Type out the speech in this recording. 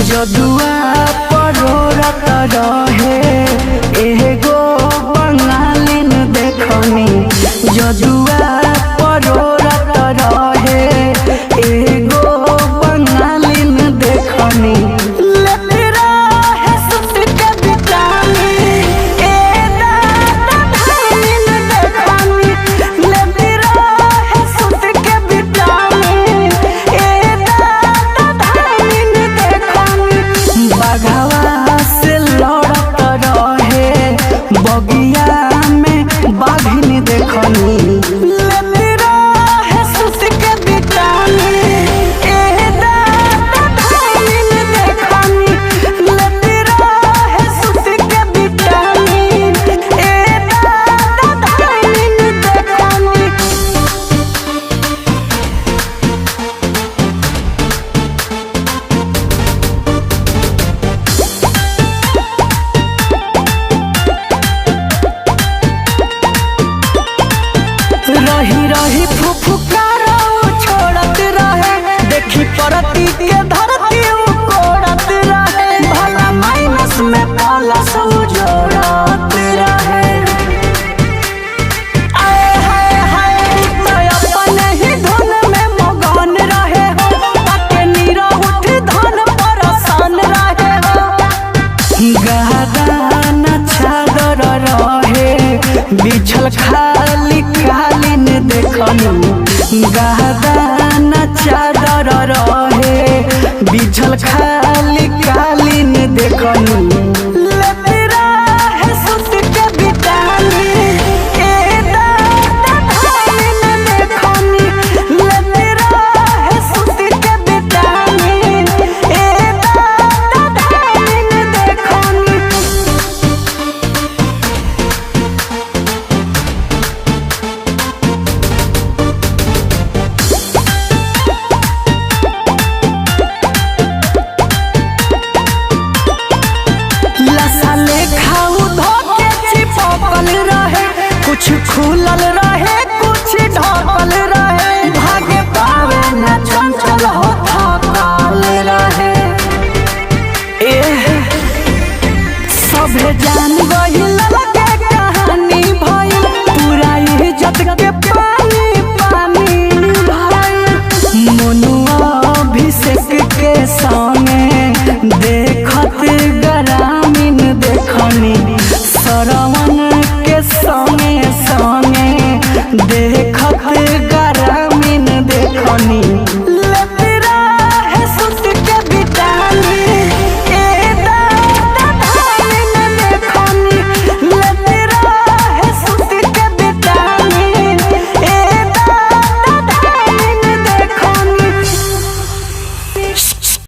जदुआ परोरत रहे एगो बंगालिन देखनी। जदुआ परोरत रहे एगो बंगालिन देखनी। बगिया में बाघिन देखनी। रही रही फुफुकारा छोड़त रहे, देखी परती के धरती कोड़त रहे। भला माइनस में प्लस जोड़त रहे। आए हाय हाय अपने ही धुन में मगन रहे हो, ताके नीरा उठ धन परसान रहे हो। गहदान चादर रहे बिछल खाली कालीन देखनी। गहदान चादर रहे बिछल खाली कालीन देखनी। कुछ खुलल रहे कुछ ढकल रहे, भागे पावे न चंचल हो थकल रहे। सभे जान गइल लगे कहानी भइल, पूरा इज्जत के पानी पानी भइल। मनुआ अभिषेक के संगे देखत ग्रामीण देखनी। सरवन के संगे संगे देख